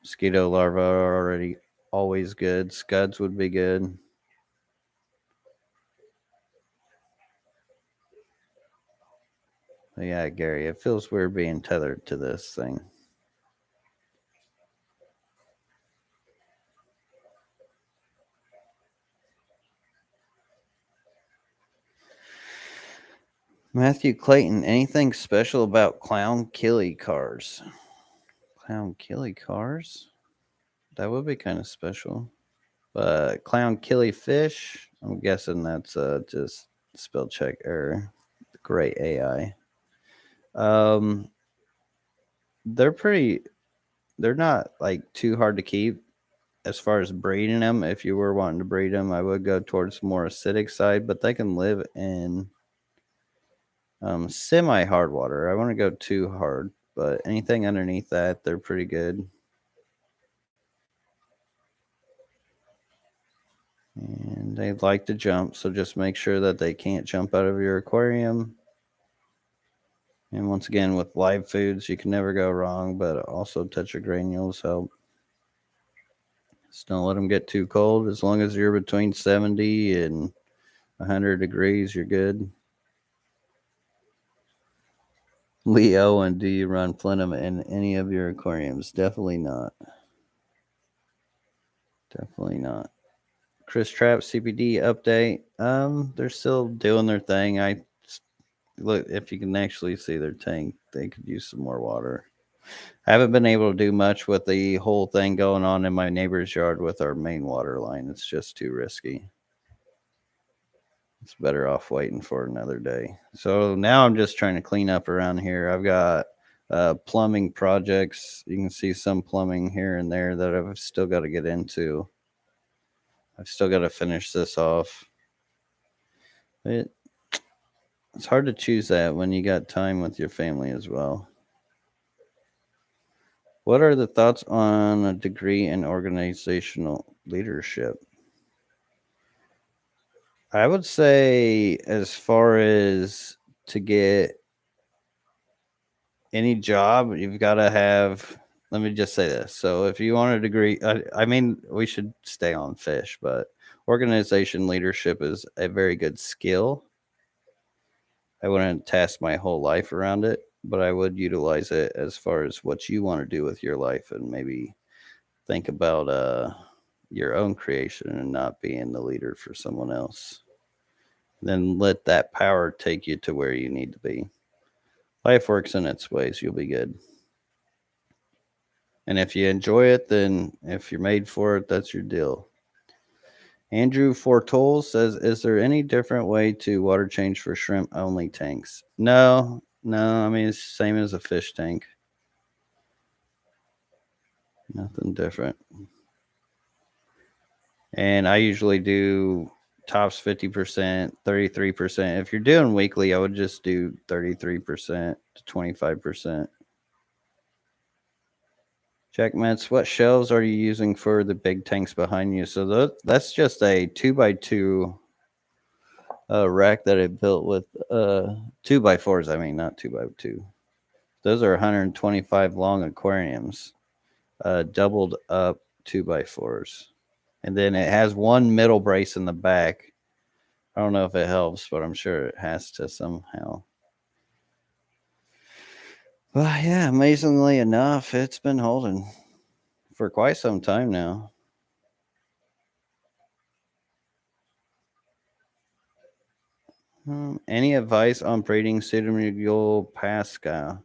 Mosquito larvae are already always good. Scuds would be good. But yeah, Gary, it feels weird being tethered to this thing. Matthew Clayton, anything special about clown Killi cars? Clown Killi cars? That would be kind of special. But clown Killi fish, I'm guessing that's just spell check error. Great AI. Um, they're pretty. They're not like too hard to keep as far as breeding them. If you were wanting to breed them, I would go towards more acidic side, but they can live in semi hard water. I want to go too hard, but anything underneath that, they're pretty good. And they like to jump, so just make sure that they can't jump out of your aquarium. And once again, with live foods, you can never go wrong, but also tetragranules help. Just don't let them get too cold. As long as you're between 70 and 100 degrees, you're good. Leo, and do you run plenum in any of your aquariums? Definitely not. Definitely not. Chris Trapp CPD update. They're still doing their thing. I look, if you can actually see their tank, they could use some more water. I haven't been able to do much with the whole thing going on in my neighbor's yard with our main water line. It's just too risky. It's better off waiting for another day. So now I'm just trying to clean up around here. I've got plumbing projects. You can see some plumbing here and there that I've still got to get into. I've still got to finish this off. It's hard to choose that when you got time with your family as well. What are the thoughts on a degree in organizational leadership? I would say, as far as to get any job, you've got to have. Let me just say this. So, if you want a degree, I mean, we should stay on fish, but organization leadership is a very good skill. I wouldn't task my whole life around it, but I would utilize it as far as what you want to do with your life, and maybe think about your own creation and not being the leader for someone else. Then let that power take you to where you need to be. Life works in its ways. You'll be good. And if you enjoy it, then if you're made for it, that's your deal. Andrew Fortoll says, "Is there any different way to water change for shrimp only tanks?" No. I mean, it's the same as a fish tank. Nothing different. And I usually do tops 50%, 33%. If you're doing weekly, I would just do 33% to 25%. Jack Metz, what shelves are you using for the big tanks behind you? So that's just a 2x2 rack that I built with 2x4s. I mean, not 2x2. Those are 125 long aquariums, doubled up 2x4s. And then it has one middle brace in the back. I don't know if it helps, but I'm sure it has to somehow. Well, yeah, amazingly enough, it's been holding for quite some time now. Any advice on breeding Pseudomugil pasca?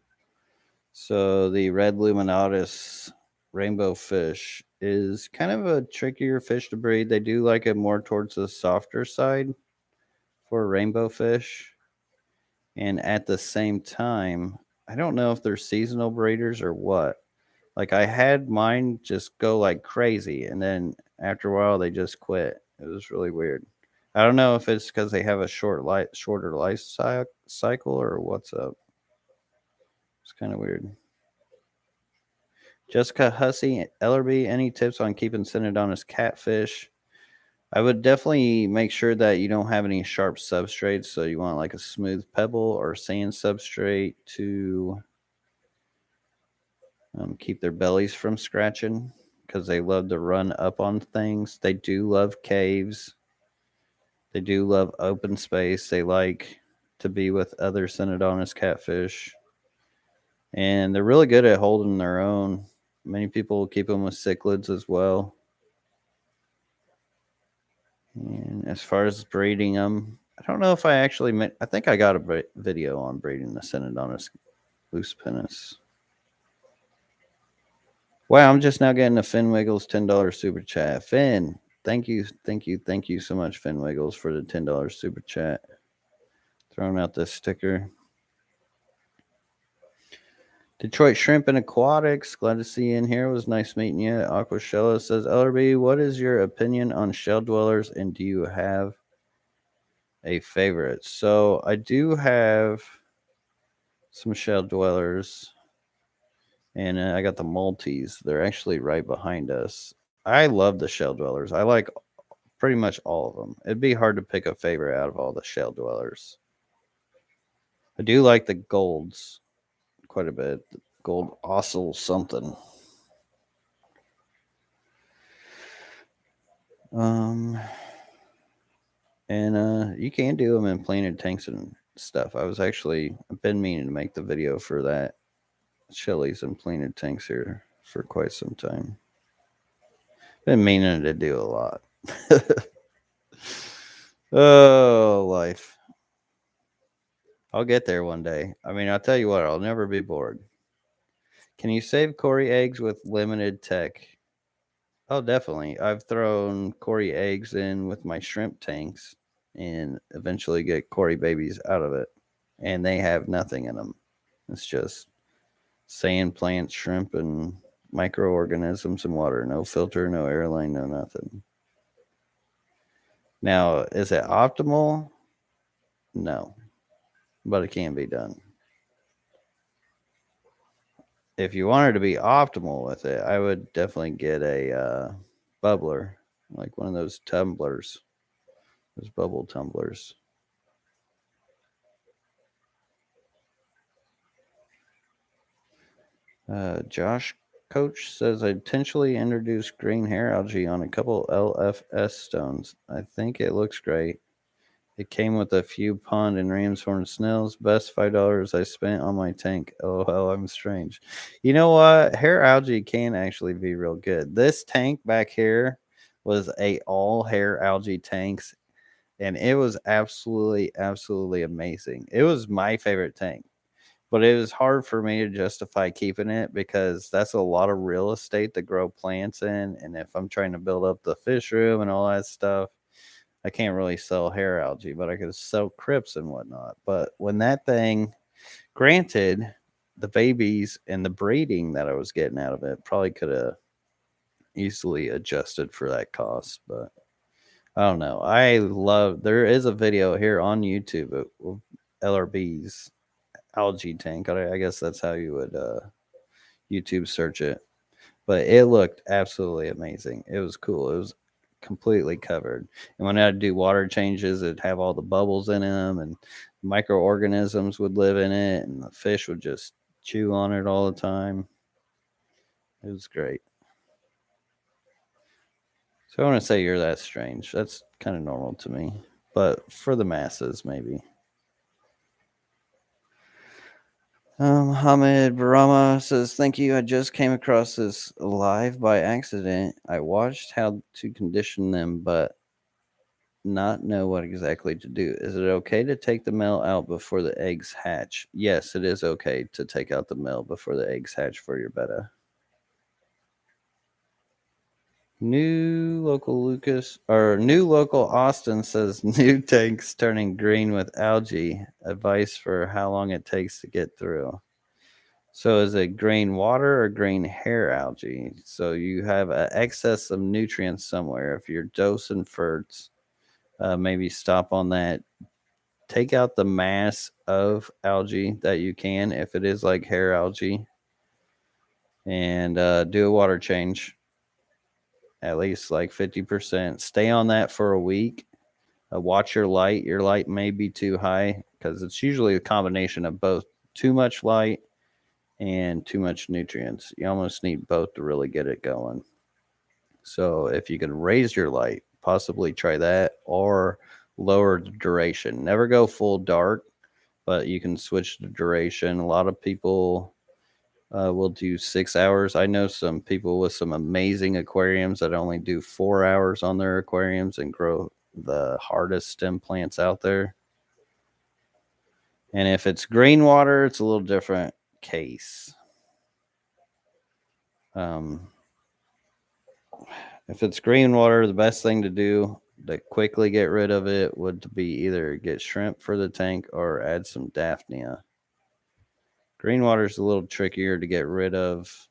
So the red luminotus rainbow fish is kind of a trickier fish to breed. They do like it more towards the softer side for rainbow fish. And at the same time, I don't know if they're seasonal breeders or what. Like I had mine just go like crazy, and then after a while they just quit. It was really weird. I don't know if it's because they have a shorter life cycle or what's up. It's kind of weird. Jessica Hussey, Ellerby, any tips on keeping Synodontis catfish? I would definitely make sure that you don't have any sharp substrates. So you want like a smooth pebble or sand substrate to keep their bellies from scratching because they love to run up on things. They do love caves. They do love open space. They like to be with other Synodontis catfish. And they're really good at holding their own. Many people keep them with cichlids as well. And as far as breeding them, I don't know if I actually I think I got a video on breeding the Synodontis loose penis. Wow, I'm just now getting a Finn Wiggles $10 super chat. Finn, thank you so much, Finn Wiggles, for the $10 super chat. Throwing out this sticker. Detroit Shrimp and Aquatics, glad to see you in here. It was nice meeting you. Aquashella says, Ellerby, what is your opinion on shell dwellers, and do you have a favorite? So I do have some shell dwellers, and I got the Maltese. They're actually right behind us. I love the shell dwellers. I like pretty much all of them. It'd be hard to pick a favorite out of all the shell dwellers. I do like the golds quite a bit. Gold Ossel something. And you can do them in planer tanks and stuff. I've been meaning to make the video for that. Chilies and planer tanks here for quite some time. Been meaning to do a lot. Oh, life. I'll get there one day. I mean, I'll tell you what, I'll never be bored. Can you save Cory eggs with limited tech? Oh, definitely. I've thrown Cory eggs in with my shrimp tanks and eventually get Cory babies out of it. And they have nothing in them. It's just sand, plants, shrimp, and microorganisms and water. No filter, no airline, no nothing. Now, is it optimal? No, but it can be done. If you wanted to be optimal with it, I would definitely get a bubbler, like one of those tumblers, those bubble tumblers. Josh Coach says I intentionally introduced green hair algae on a couple LFS stones. I think it looks great. It came with a few pond and ram's horn snails. Best $5 I spent on my tank. Oh, hell, I'm strange. You know what? Hair algae can actually be real good. This tank back here was a all hair algae tanks. and it was absolutely amazing. It was my favorite tank, but it was hard for me to justify keeping it because that's a lot of real estate to grow plants in, and if I'm trying to build up the fish room and all that stuff, I can't really sell hair algae, but I could sell crypts and whatnot. But when that thing, granted, the babies and the breeding that I was getting out of it probably could have easily adjusted for that cost, but I don't know. There is a video here on YouTube of LRB's algae tank. I guess that's how you would YouTube search it. But it looked absolutely amazing. It was cool. It was completely covered. And when I'd do water changes, it'd have all the bubbles in them, and microorganisms would live in it, and the fish would just chew on it all the time. It was great. So I want to say you're that strange. That's kind of normal to me, but for the masses, maybe. Hamid Barama says, "Thank you. I just came across this live by accident. I watched how to condition them, but not know what exactly to do. Is it okay to take the male out before the eggs hatch?" Yes, it is okay to take out the male before the eggs hatch for your betta. New local Austin says new tanks turning green with algae. Advice for how long it takes to get through. So is it green water or green hair algae? So you have an excess of nutrients somewhere. If you're dosing ferts, maybe stop on that. Take out the mass of algae that you can, if it is like hair algae, and do a water change, at least like 50%. Stay on that for a week. Watch your light. Your light may be too high because it's usually a combination of both too much light and too much nutrients. You almost need both to really get it going. So if you can raise your light, possibly try that, or lower the duration. Never go full dark, but you can switch the duration. A lot of people will do 6 hours. I know some people with some amazing aquariums that only do 4 hours on their aquariums and grow the hardest stem plants out there. And if it's green water, it's a little different case. If it's green water, the best thing to do to quickly get rid of it would be either get shrimp for the tank or add some dania. Green water is a little trickier to get rid of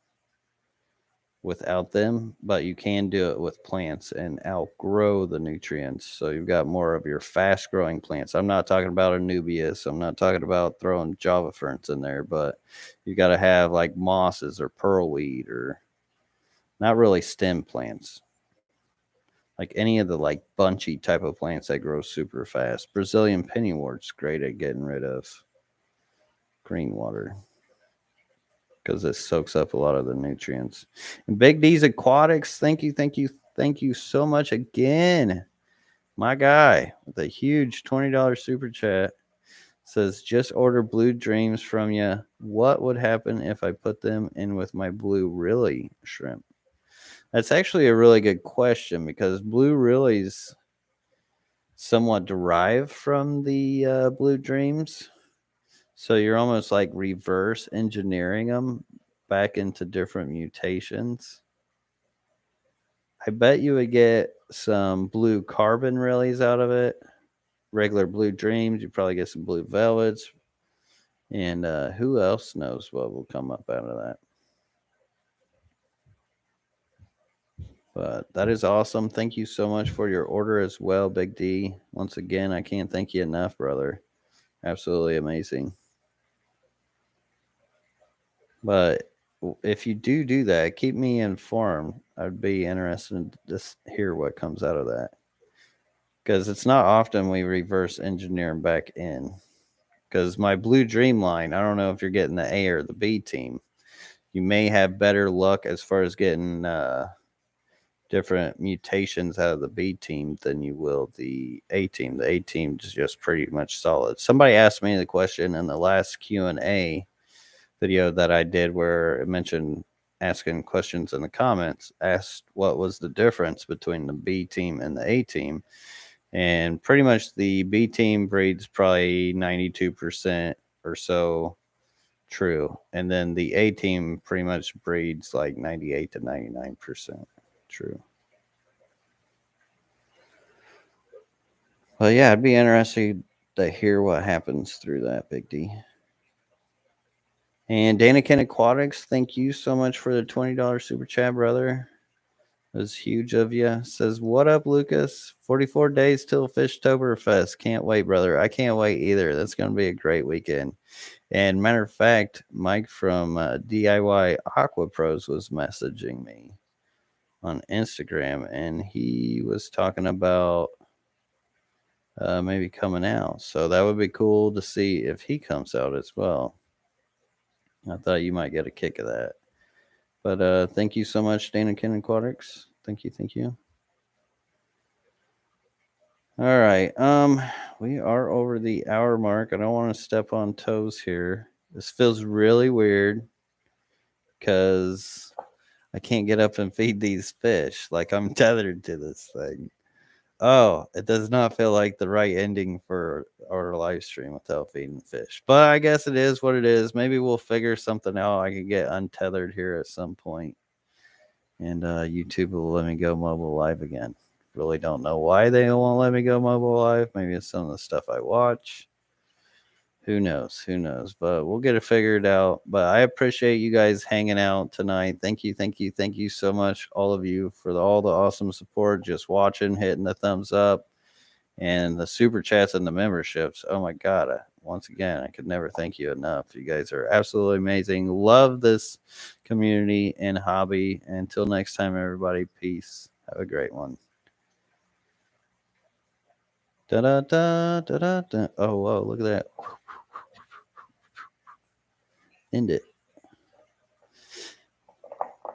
without them, but you can do it with plants and outgrow the nutrients. So you've got more of your fast growing plants. I'm not talking about Anubias. I'm not talking about throwing Java ferns in there, but you got to have like mosses or pearlweed or not really stem plants. Like any of the like bunchy type of plants that grow super fast. Brazilian pennywort's great at getting rid of green water because it soaks up a lot of the nutrients. And Big D's Aquatics, thank you so much again. My guy with a huge $20 super chat says, "Just order blue dreams from you. What would happen if I put them in with my blue really shrimp?" That's actually a really good question because blue reallys somewhat derived from the blue dreams. So you're almost like reverse engineering them back into different mutations. I bet you would get some blue carbon reallys out of it. Regular blue dreams, you probably get some blue velvets. And who else knows what will come up out of that? But that is awesome. Thank you so much for your order as well, Big D. Once again, I can't thank you enough, brother. Absolutely amazing. But if you do that, keep me informed. I'd be interested to just hear what comes out of that. Because it's not often we reverse engineer them back in. Because my Blue Dream line, I don't know if you're getting the A or the B team. You may have better luck as far as getting different mutations out of the B team than you will the A team. The A team is just pretty much solid. Somebody asked me the question in the last Q&A video that I did where it mentioned asking questions in the comments, asked what was the difference between the B team and the A team. And pretty much the B team breeds probably 92% or so true. And then the A team pretty much breeds like 98 to 99% true. Well, yeah, I'd be interested to hear what happens through that, Big D. And Danikin Aquatics, thank you so much for the $20 super chat, brother. It was huge of you. Says, what up, Lucas? 44 days till Fishtoberfest. Can't wait, brother. I can't wait either. That's going to be a great weekend. And matter of fact, Mike from DIY Aqua Pros was messaging me on Instagram, and he was talking about maybe coming out. So that would be cool to see if he comes out as well. I thought you might get a kick of that. But thank you so much, Dana Ken Aquatics. Thank you, thank you. All right. We are over the hour mark. I don't want to step on toes here. This feels really weird because I can't get up and feed these fish. Like I'm tethered to this thing. Oh, it does not feel like the right ending for our live stream without feeding fish. But I guess it is what it is. Maybe we'll figure something out. I can get untethered here at some point, and YouTube will let me go mobile live again. Really don't know why they won't let me go mobile live. Maybe it's some of the stuff I watch. Who knows? Who knows? But we'll get it figured out. But I appreciate you guys hanging out tonight. Thank you, thank you, thank you so much, all of you, for all the awesome support. Just watching, hitting the thumbs up, and the super chats and the memberships. Oh my god! Once again, I could never thank you enough. You guys are absolutely amazing. Love this community and hobby. Until next time, everybody. Peace. Have a great one. Da da da da da da. Oh whoa! Look at that. End it.